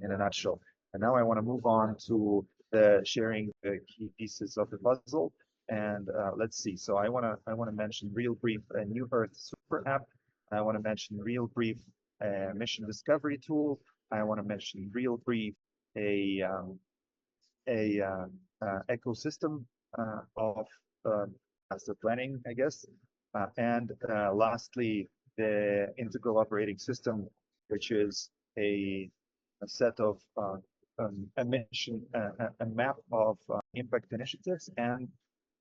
in a nutshell. And now I want to move on to the sharing the key pieces of the puzzle. And let's see. So I want to mention real brief a new Earth Superapp. I want to mention real brief mission discovery tool. I want to mention real brief a ecosystem of master planning, I guess. And lastly, the integral operating system, which is a set of a mission, a map of impact initiatives and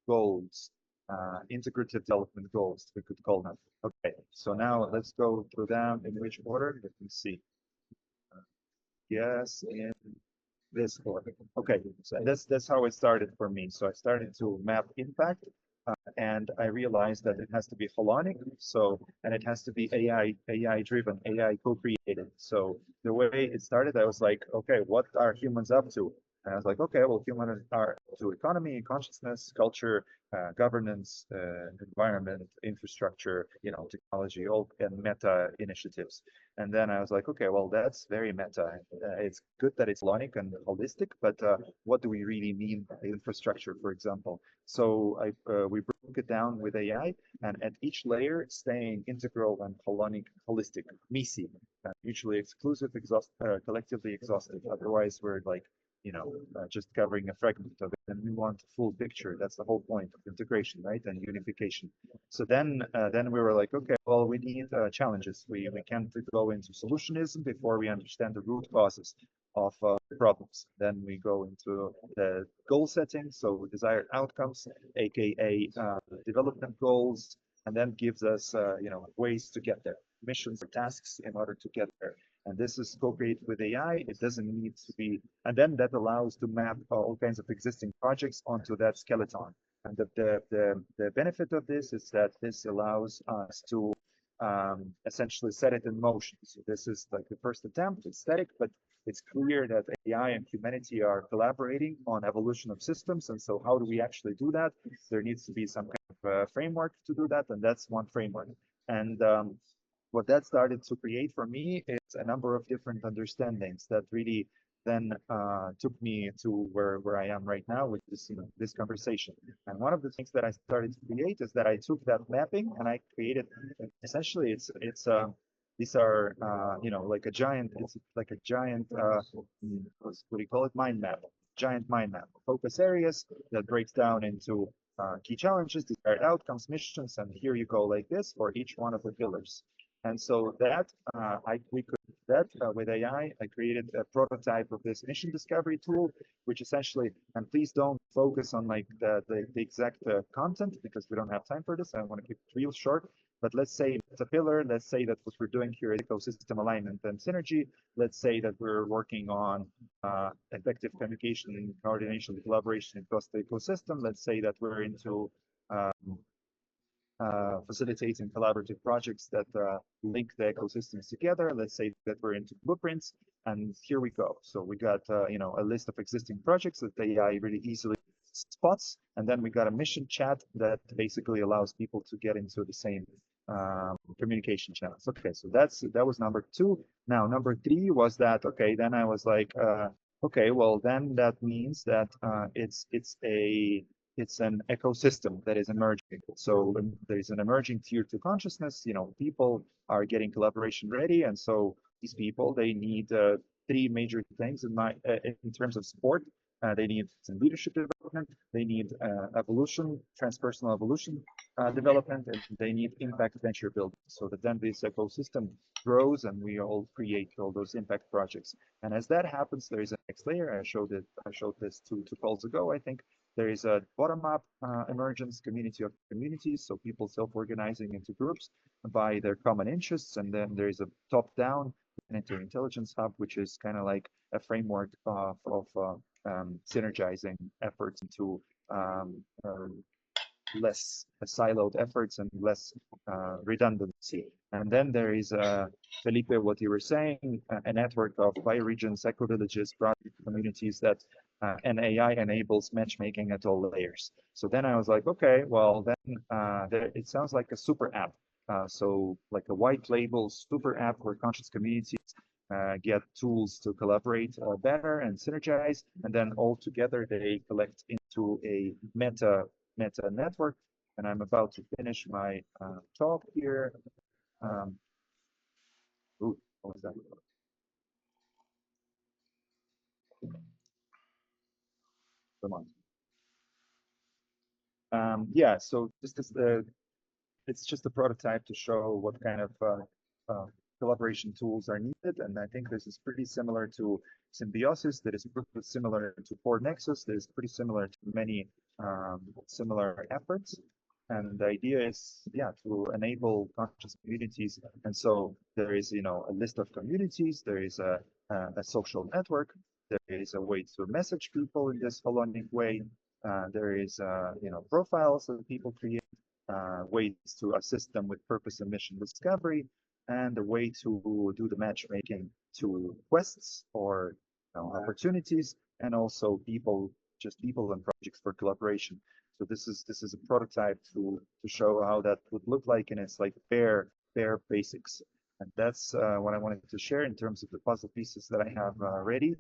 goals, integrative development goals, we could call them. Okay, so now let's go through them in which order. Let me see. Yes, in this order. Okay, so that's how it started for me. So I started to map impact, and I realized that it has to be holonic. So, and it has to be AI driven, AI co-created. So the way it started, I was like, okay, what are humans up to? And I was like, okay, well, humans are up to economy, consciousness, culture, governance, environment, infrastructure, technology, all and meta initiatives. And then I was like, okay, well, that's very meta. It's good that it's holonic and holistic, but what do we really mean by infrastructure, for example? So we broke it down with AI, and at each layer, staying integral and holistic, MISI, mutually exclusive, collectively exhaustive. Otherwise, we're like, just covering a fragment of it, and we want a full picture. That's the whole point of integration, right? And unification. So then we were like, okay, well, we need challenges. We can't go into solutionism before we understand the root causes of problems. Then we go into the goal setting, so desired outcomes, aka development goals, and then gives us ways to get there, missions or tasks in order to get there. And this is co-created with AI. It doesn't need to be, and then that allows to map all kinds of existing projects onto that skeleton. And the benefit of this is that this allows us to essentially set it in motion. So this is like the first attempt. It's static, but it's clear that AI and humanity are collaborating on evolution of systems. And so how do we actually do that? There needs to be some kind of framework to do that, and that's one framework. And what that started to create for me is a number of different understandings that really then took me to where I am right now with this conversation. And one of the things that I started to create is that I took that mapping and I created, essentially these are like a giant, it's like a giant what do you call it, mind map, giant mind map, focus areas that breaks down into key challenges, desired outcomes, missions, and here you go like this for each one of the pillars. And so that with AI, I created a prototype of this mission discovery tool, which essentially, and please don't focus on like the exact content because we don't have time for this. I want to keep it real short. But let's say it's a pillar. Let's say that what we're doing here is ecosystem alignment and synergy. Let's say that we're working on effective communication, coordination, collaboration across the ecosystem. Let's say that we're into facilitating collaborative projects that link the ecosystems together. Let's say that we're into blueprints, and here we go. So we got a list of existing projects that the AI really easily spots, and then we got a mission chat that basically allows people to get into the same communication channels. Okay, so that was number 2. Now number 3 was that, okay, then I was like, okay, well then that means that it's an ecosystem that is emerging. So there's an emerging tier 2 consciousness. People are getting collaboration ready, and so these people, they need 3 major things in terms of support. They need some leadership development. They need evolution, transpersonal evolution development, and they need impact venture building. So that then this ecosystem grows, and we all create all those impact projects. And as that happens, there is a next layer. I showed this two calls ago, I think. There is a bottom-up emergence, community of communities, so people self-organizing into groups by their common interests, and then there is a top-down planetary intelligence hub, which is kind of like a framework of synergizing efforts into less siloed efforts and less redundancy. And then there is, Felipe, what you were saying, a network of bioregions, eco-villages, project communities that and AI enables matchmaking at all layers. So then I was like, okay, well then it sounds like a super app. So like a white label super app where conscious communities get tools to collaborate better and synergize, and then all together they collect into a meta network. And I'm about to finish my talk here. Um, ooh, what was that? Come on. Yeah, so this is the it's just a prototype to show what kind of collaboration tools are needed. And I think this is pretty similar to Symbiosis, that is pretty similar to Ford Nexus, that is pretty similar to many similar efforts. And the idea is, yeah, to enable conscious communities. And so there is, a list of communities, there is a social network, there is a way to message people in this holonic way. There is, profiles that people create, ways to assist them with purpose and mission discovery, and a way to do the matchmaking to quests or opportunities, and also just people and projects for collaboration. So this is a prototype to show how that would look like, and it's like bare basics. And that's what I wanted to share in terms of the puzzle pieces that I have ready.